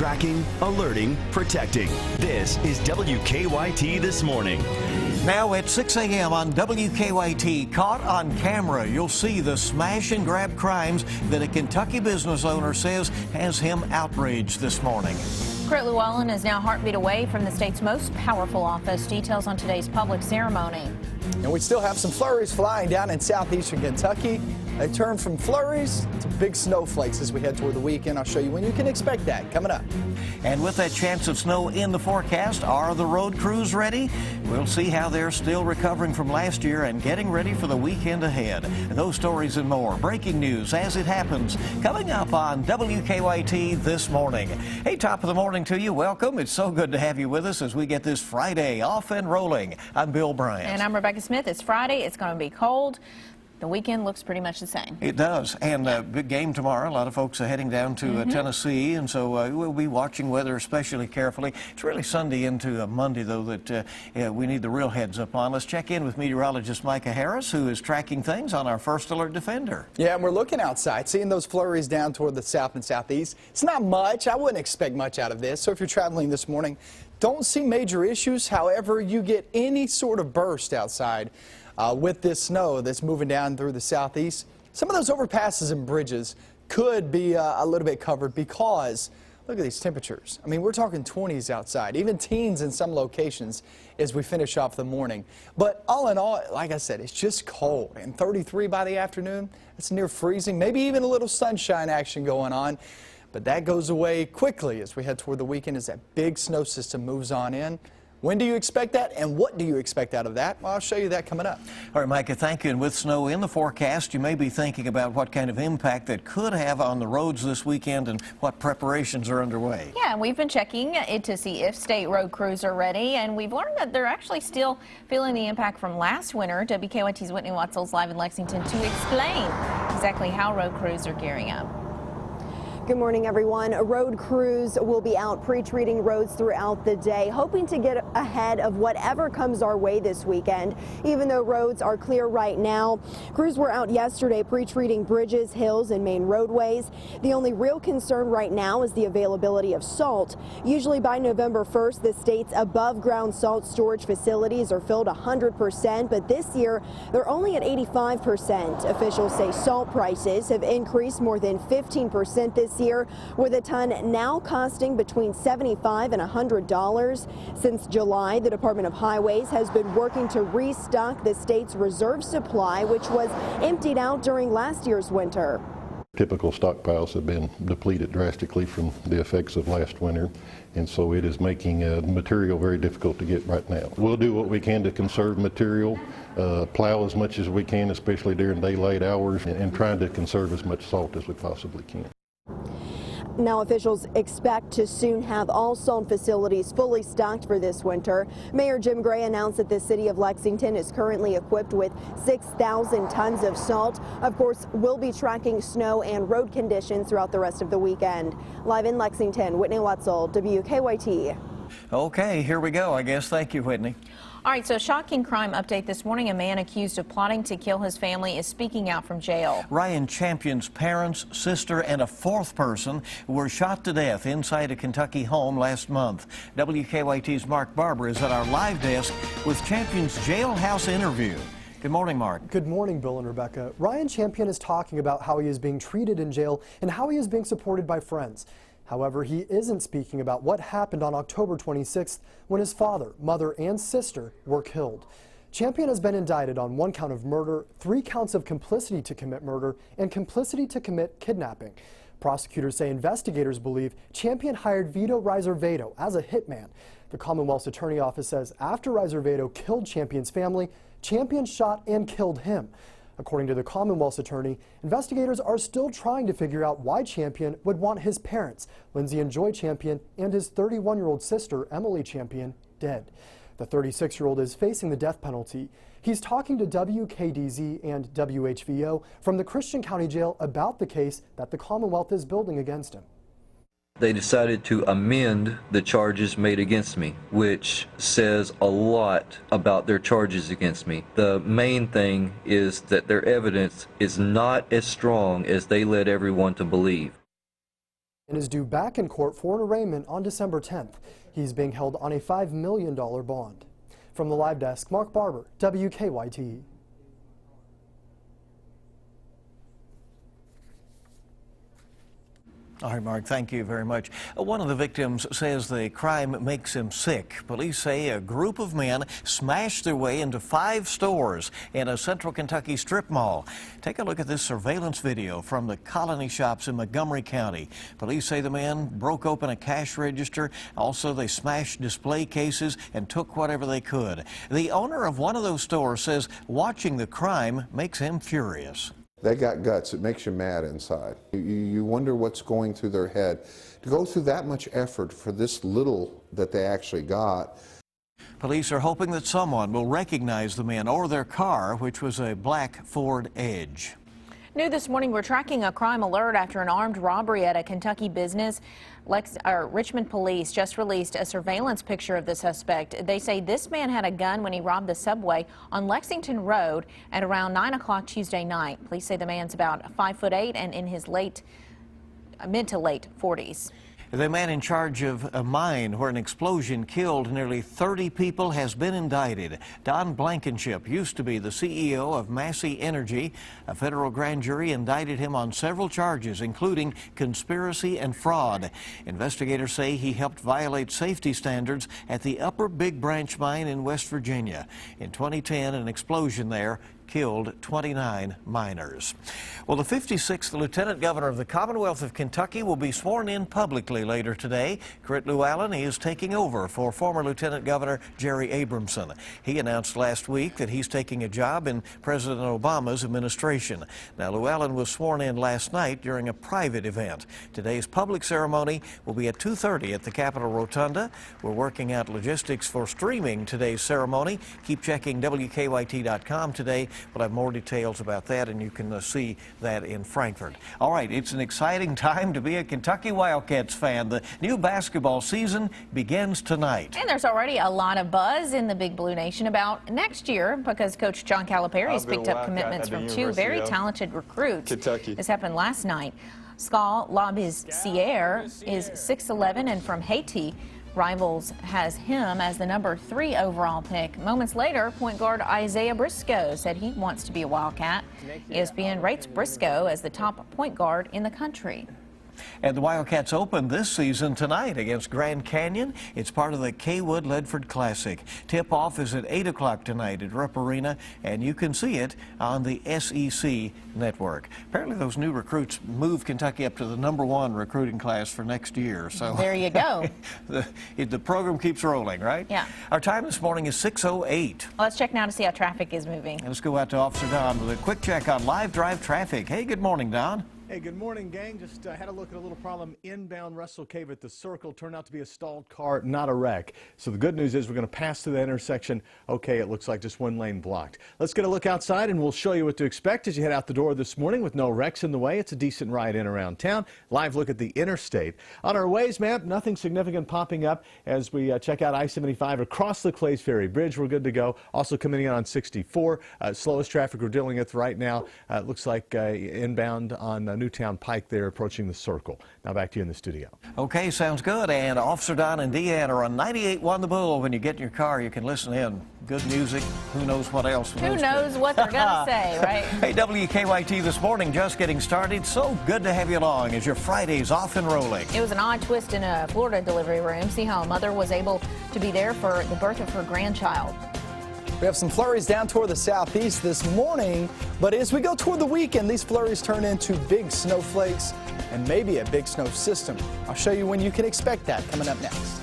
Tracking, alerting, protecting. This is WKYT This Morning. Now at 6 a.m. on WKYT, caught on camera, you'll see the smash and grab crimes that a Kentucky business owner says has him outraged this morning. Britt Llewellyn is now a heartbeat away from the state's most powerful office. Details on today's public ceremony. And we still have some flurries flying down in southeastern Kentucky. They turn from flurries to big snowflakes as we head toward the weekend. I'll show you when you can expect that coming up. And with that chance of snow in the forecast, are the road crews ready? We'll see how they're still recovering from last year and getting ready for the weekend ahead. Those stories and more. Breaking news as it happens coming up on WKYT This Morning. Hey, top of the morning to you. Welcome. It's so good to have you with us as we get this Friday off and rolling. I'm Bill Bryant. And I'm Rebecca Smith. It's Friday. It's going to be cold. The weekend looks pretty much the same. It does, and a big game tomorrow. A lot of folks are heading down to Tennessee, and so we'll be watching weather especially carefully. It's really Sunday into Monday, though, that we need the real heads up on. Let's check in with meteorologist Micah Harris, who is tracking things on our First Alert Defender. Yeah, and we're looking outside, seeing those flurries down toward the south and southeast. It's not much. I wouldn't expect much out of this. So if you're traveling this morning, don't see major issues. However, you get any sort of burst outside. With this snow that's moving down through the southeast, some of those overpasses and bridges could be a little bit covered because look at these temperatures. I mean, we're talking 20s outside, even teens in some locations as we finish off the morning. But all in all, like I said, it's just cold, and 33 by the afternoon, that's near freezing, maybe even a little sunshine action going on. But that goes away quickly as we head toward the weekend as that big snow system moves on in. When do you expect that, and what do you expect out of that? Well, I'll show you that coming up. All right, Micah, thank you. And with snow in the forecast, you may be thinking about what kind of impact that could have on the roads this weekend and what preparations are underway. Yeah, and we've been checking it to see if state road crews are ready, and we've learned that they're actually still feeling the impact from last winter. WKYT's Whitney Watsell's live in Lexington to explain exactly how road crews are gearing up. Good morning, everyone. Road crews will be out pre-treating roads throughout the day, hoping to get ahead of whatever comes our way this weekend. Even though roads are clear right now, crews were out yesterday pre-treating bridges, hills, and main roadways. The only real concern right now is the availability of salt. Usually by November 1st, the state's above-ground salt storage facilities are filled 100%, but this year they're only at 85%. Officials say salt prices have increased more than 15% this year, with a ton now costing between $75 and $100. Since July, the Department of Highways has been working to restock the state's reserve supply, which was emptied out during last year's winter. Typical stockpiles have been depleted drastically from the effects of last winter, and so it is making material very difficult to get right now. We'll do what we can to conserve material, plow as much as we can, especially during daylight hours, and trying to conserve as much salt as we possibly can. Now officials expect to soon have all salt facilities fully stocked for this winter. Mayor Jim Gray announced that the city of Lexington is currently equipped with 6,000 tons of salt. Of course, we'll be tracking snow and road conditions throughout the rest of the weekend. Live in Lexington, Whitney Watsell, WKYT. Okay, here we go, I guess. Thank you, Whitney. All right, so shocking crime update this morning. A man accused of plotting to kill his family is speaking out from jail. Ryan Champion's parents, sister, and a fourth person were shot to death inside a Kentucky home last month. WKYT's Mark Barber is at our live desk with Champion's jailhouse interview. Good morning, Mark. Good morning, Bill and Rebecca. Ryan Champion is talking about how he is being treated in jail and how he is being supported by friends. However, he isn't speaking about what happened on October 26th when his father, mother, and sister were killed. Champion has been indicted on 1 count of murder, 3 counts of complicity to commit murder, and complicity to commit kidnapping. Prosecutors say investigators believe Champion hired Vito Riservato as a hitman. The Commonwealth's Attorney Office says after Riservato killed Champion's family, Champion shot and killed him. According to the Commonwealth's attorney, investigators are still trying to figure out why Champion would want his parents, Lindsay and Joy Champion, and his 31-year-old sister, Emily Champion, dead. The 36-year-old is facing the death penalty. He's talking to WKDZ and WHVO from the Christian County Jail about the case that the Commonwealth is building against him. They decided to amend the charges made against me, which says a lot about their charges against me. The main thing is that their evidence is not as strong as they led everyone to believe. and is due back in court for an arraignment on December 10th. He's being held on a $5 million bond. From the live desk, Mark Barber, WKYT. All right, Mark, thank you very much. One of the victims says the crime makes him sick. Police say a group of men smashed their way into 5 stores in a central Kentucky strip mall. Take a look at this surveillance video from the Colony shops in Montgomery County. Police say the men broke open a cash register. Also, they smashed display cases and took whatever they could. The owner of one of those stores says watching the crime makes him furious. They got guts. It makes you mad inside. You wonder what's going through their head. To go through that much effort for this little that they actually got. Police are hoping that someone will recognize the men or their car, which was a black Ford Edge. New this morning, we're tracking a crime alert after an armed robbery at a Kentucky business. Richmond police just released a surveillance picture of the suspect. They say this man had a gun when he robbed the subway on Lexington Road at around 9 o'clock Tuesday night. Police say the man's about 5'8" and in his mid to late 40s. The man in charge of a mine where an explosion killed nearly 30 people has been indicted. Don Blankenship used to be the CEO of Massey Energy. A federal grand jury indicted him on several charges, including conspiracy and fraud. Investigators say he helped violate safety standards at the Upper Big Branch mine in West Virginia. In 2010, an explosion there killed 29 miners. Well, the 56th Lieutenant Governor of the Commonwealth of Kentucky will be sworn in publicly later today. Crit Llewellyn is taking over for former Lieutenant Governor Jerry Abramson. He announced last week that he's taking a job in President Obama's administration. Now, Llewellyn was sworn in last night during a private event. Today's public ceremony will be at 2:30 at the Capitol Rotunda. We're working out logistics for streaming today's ceremony. Keep checking WKYT.com today. We'll have more details about that, and you can see that in Frankfort. All right, it's an exciting time to be a Kentucky Wildcats fan. The new basketball season begins tonight. And there's already a lot of buzz in the Big Blue Nation about next year because Coach John Calipari has picked up commitments from 2 very talented recruits. Kentucky. This happened last night. Skal Labissiere is 6'11" and from Haiti. Rivals has him as the number 3 overall pick. Moments later, point guard Isaiah Briscoe said he wants to be a Wildcat. ESPN rates Briscoe as the top point guard in the country. And the Wildcats open this season tonight against Grand Canyon. It's part of the Kaywood Ledford Classic. Tip-off is at 8 o'clock tonight at Rupp Arena, and you can see it on the SEC network. Apparently those new recruits moved Kentucky up to the #1 recruiting class for next year. So there you go. the program keeps rolling, right? Yeah. Our time this morning is 6:08. Let's check now to see how traffic is moving. Let's go out to Officer Don with a quick check on live drive traffic. Hey, good morning, Don. Hey, good morning, gang. Just had a look at a little problem inbound Russell Cave at the Circle. Turned out to be a stalled car, not a wreck. So the good news is we're going to pass through the intersection. Okay, it looks like just one lane blocked. Let's get a look outside and we'll show you what to expect as you head out the door this morning with no wrecks in the way. It's a decent ride in around town. Live look at the interstate. On our Waze map, nothing significant popping up as we check out I-75 across the Clays Ferry Bridge. We're good to go. Also coming in on 64. Slowest traffic we're dealing with right now. It looks like inbound on Newtown Pike there approaching the Circle. Now back to you in the studio. Okay, sounds good. And Officer Don and Deanne are on 98.1 The Bull. When you get in your car, you can listen in. Good music. Who knows what else? Who knows what they're going to say, right? Hey, WKYT this morning, just getting started. So good to have you along as your Friday's off and rolling. It was an odd twist in a Florida delivery room. See how a mother was able to be there for the birth of her grandchild. We have some flurries down toward the southeast this morning, but as we go toward the weekend, these flurries turn into big snowflakes and maybe a big snow system. I'll show you when you can expect that coming up next.